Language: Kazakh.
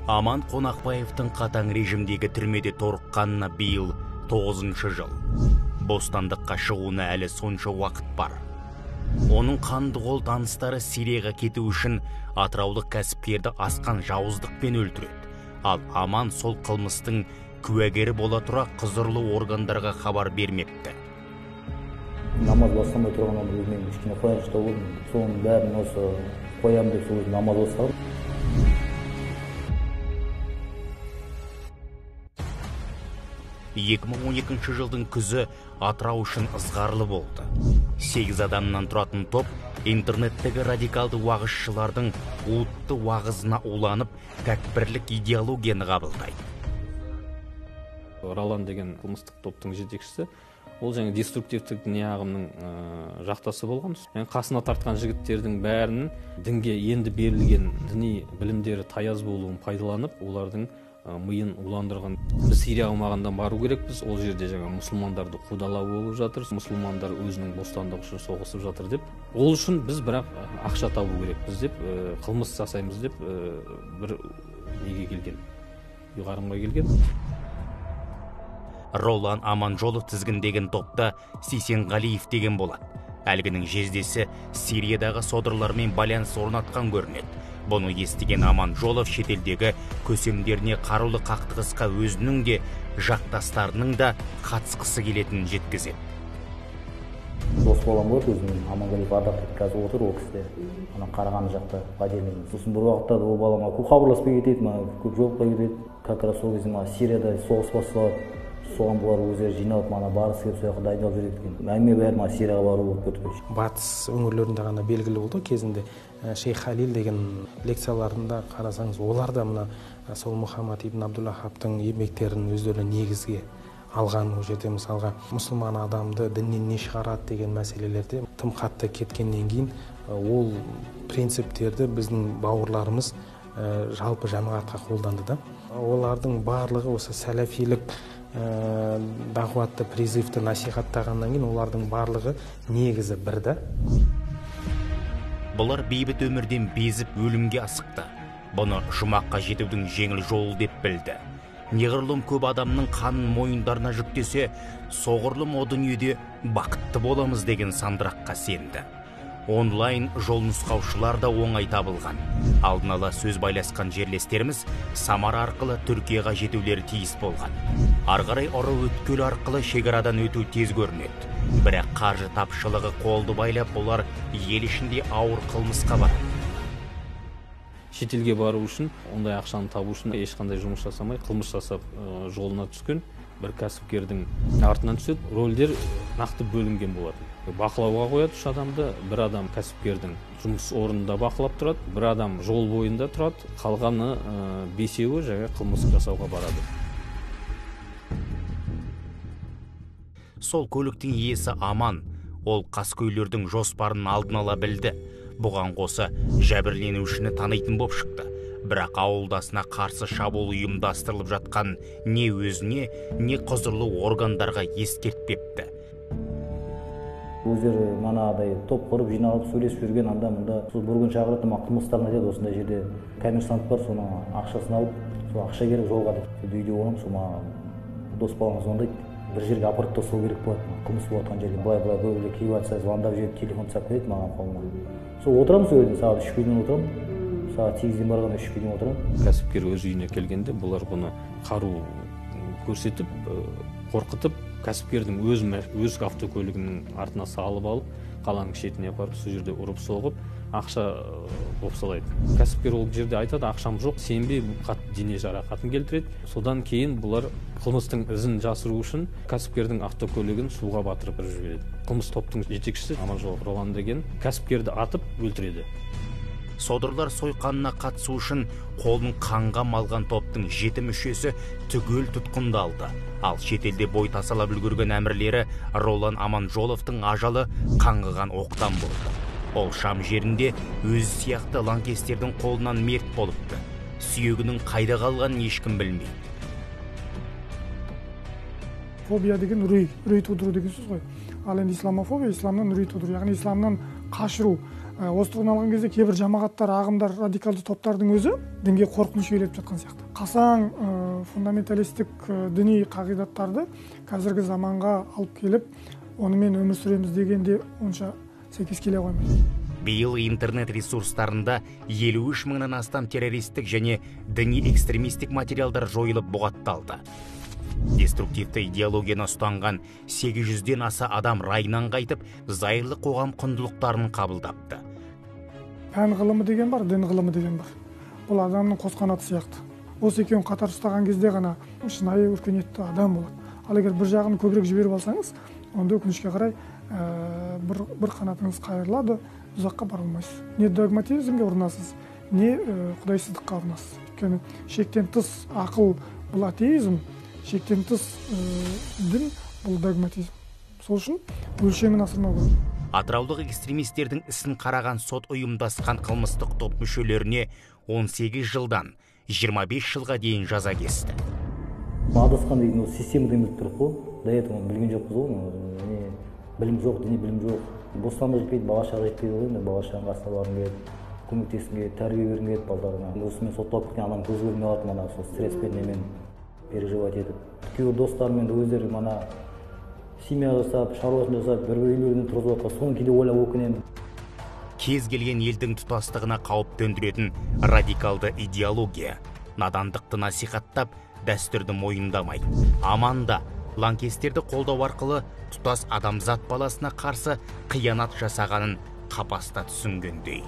Аман Қонақбаевтың қатаң режимдегі түрмеде торыққанына биыл 9-шы жыл. Бостандыққа шығуына әлі сонша уақыт бар. Оның қанды қол таныстары Сирияға кету үшін атыраулық кәсіпкерді асқан жауыздықпен өлтіреді. Ал Аман сол қылмыстың куәгері бола тұра құзырлы органдарға хабар бермепті. Намаз бастамай тұрғаннан өзімен кішкене қуанышта болдым. Соның бәрін осы қоямын деп сол намаз бастадым. 2012 жылдың күзі Атырау үшін ызғарлы болды. 8 адамнан тұратын топ интернеттегі радикалды уағызшылардың уытты уағызына уланып, тәкпірлік идеологияны қабылдайды. Ролан деген қылмыстық топтың жетекшісі, ол жаңа деструктивтік діни ағымның жақтасы болған. Қасына тартқан жігіттердің бәрінің дінге енді берілген діни білімдері таяз болуын пайдаланып, олардың миын уландырған. Біз Сирия аумағында бару керекпіз, ол жерде жаңа мұсылмандарды қудалау болып жатыр, мұсылмандар өзінің бостандығы үшін соғысып жатыр деп. Ол үшін біз бірақ ақша табу керекпіз деп, қылмыс жасаймыз деп бір неге келген, ұйғарымға келген. Ролан Аманжолов тізгіндеген топта Сейсенғалиев деген болады. Әлгінің жездесі Сириядағы содырлармен байланыс орнатқан көрінеді. Бұны естіген Аманжолов шетелдегі көсемдеріне қарулы қақтығысқа өзінің де жақтастарының да қатысқысы келетінін жеткізеді. Дос болам болады өзінің, Аманғалиев Ардақ қазір отыр ол кісіде. Ана Қарағанды жақта Бадермен. Сосын бір уақытта ол балама көп хабарласпай кетеді, көп жолықпай кетеді. Как раз сол кезде Сирияда соғыс басталады. Соған бұлар өздері жиналып барысы келіп сояққа дайындалып жүреді екен. Әңгіме бәрі Сирияға бару болып кетті. Батыс өңірлерінде ғана белгілі болды кезінде. Шейх Халил деген лекцияларында қарасаңыз, олар да мына сол Мұхаммад ибн Абдуллахабтың еңбектерін өздеріне негізге алған. Ол жерде мысалға мұсылман адамды діннен не шығарады деген мәселелерде тым қатты кеткеннен кейін ол принциптерді біздің бауырларымыз жалпы жамағатқа қолданды да. Олардың барлығы осы сәләфилік дағуатты призывты насихаттағаннан кейін олардың барлығы негізі бірді. Бұлар бейбіт өмірден безіп өлімге асықты. Бұны жұмаққа жетудің жеңіл жолы деп білді. Неғұрлым көп адамның қанын мойындарына жүктесе, соғұрлым о дүниеде бақытты боламыз деген сандыраққа сенді. Онлайн жол нұсқаушылар да оңай табылған. Алдын ала сөз байласқан жерлестеріміз Самара арқылы Түркияға жетулері тиіс болған. Арғарай ұры өткел арқылы шекарадан өту тез көрінеді. Бірақ қаржы тапшылығы қолды байлап, олар ел ішінде ауыр қылмысқа барады. Шетелге бару үшін, ондай ақшаны табу үшін ешқандай жұмыс жасамай, қылмыс жасап жолына түскен бір кәсіпкердің артынан түседі. Рөлдер нақты бөлінген болады. Бақылауға қояды үш адамды, бір адам кәсіпкердің жұмыс орнында бақылап тұрады, бір адам жол бойында тұрады, қалғаны бесеуі жаңа қылмыс жасауға барады. Сол көліктің иесі Аман, ол қаскөйлердің жоспарын алдын ала білді. Бұған қоса жәбірленушіні танитын боп шықты. Бірақ ауылдасына қарсы шабуыл ұйымдастырылып жатқан не өзіне, не құзырлы органдарға ескертпепті. Өздері манадай топ құрып жиналып сөйлесіп жүрген анда мұнда сол бір күн шақырды, қылмыстарын айтады, осындай жерде коммерсант бар, соның ақшасын алып, сол ақша керек жолға деп. Үйде оламын, сол дос балаңыз звондайды, бір жерге апарып тастау керек болады, қылмыс болған жерге былай бөлге киватса, звондап жүріп телефон тастап кетеді маған қолыма. Сол отырамын сол жерде, сағат 3-ге дейін отырамын, сағат 8-ден барғанда 3-ге дейін отырамын. Кәсіпкер өз үйіне келгенде бұлар бұны қару көрсетіп, қорқытып, кәсіпкердің өз автокөлігінің артына салып алып, қаланың шетіне апарып, сол жерде ұрып соғып, ақша бопсалайды. Кәсіпкер ол жерде айтады, ақшам жоқ, сенбе, қатты дене жарақатын келтіреді. Содан кейін бұлар қылмыстың ізін жасыру үшін кәсіпкердің автокөлігін суға батырып жібереді. Қылмыс топтың жетекшісі Аманжолов Ролан деген кәсіпкерді атып өлтіреді. Содырлар сойқанына қатысу үшін қолын қанға малған топтың 7 мүшесі түгел тұтқындалды. Ал шетелде бой тасалап үлгерген әмірлері Ролан Аманжоловтың ажалы қаңғыған оқтан болды. Ол Шам жерінде өзі сияқты лаңкестердің қолынан мерт болыпты. Сүйегінің қайда қалғанын ешкім білмейді. Фобия деген үрей тудыру деген сөз ғой. Ал енді исламофобия исламнан үрей тудыру, яғни исламнан қашыру. осы тұрғыдан алған кезде кейбір жамағаттар, ағымдар, радикалды топтардың өзі дінге қорқыныш үйретіп жатқан сияқты. Қасаң фундаменталистік діни қағидаттарды қазіргі заманға алып келіп, онымен өмір сүреміз дегенде онша сәйкес келе қоймайды. Биыл интернет ресурстарында 53 мыңнан астам террористік және діни экстремистік материалдар жойылып бұғатталды. Деструктивті идеологияны ұстанған 800-ден аса адам райынан қайтып, зайырлы қоғам құндылықтарын қабылдапты. Пән ғылымы деген бар, дін ғылымы деген бар. Бұл адамның қосқанаты сияқты. Осы екеуін қатар ұстаған кезде ғана шынайы өркениетті адам болады. Ал егер бір жағын көбірек жіберіп алсаңыз, онда өкінішке қарай бір қанатыңыз қайырылады, ұзаққа бара алмайсыз. Не догматизмге ұрынасыз, не құдайсыздыққа ұрынасыз. Өйткені шектен тыс ақыл бұл атеизм, шектен тыс дін бұл догматизм. Сол үшін өлшемін асырмау керек. Атыраулық экстремистердің ісін қараған сот ұйымдасқан қылмыстық топ мүшелеріне 18 жылдан 25 жылға дейін жаза кесті. Адасқан деген система демек тұр қой. До этого білген жоқпыз ғой. Білім жоқ, діни білім жоқ. Бостандық жетпейді, бала шаға жетпейді ғой. Бала шағаға асабаларым келеді, көмектескім келеді, тәрбие бергім келеді балдарына. Осымен сотталып кеткен адам көз көрмей қалады, мана сол стресспен немен переживать етіп. Кейбір достарымен өздері мана семья жасап, шаруасын жасап, бір үйлерінде тұрғызып жатқан, соны кейде ойлап өкінемін. Кез келген елдің тұтастығына қауіп төндіретін радикалды идеология, надандықты насихаттап, дәстүрді мойындамайды. Аманда лаңкестерді қолдау арқылы тұтас адамзат баласына қарсы қиянат жасағанын қапаста түсінгендей.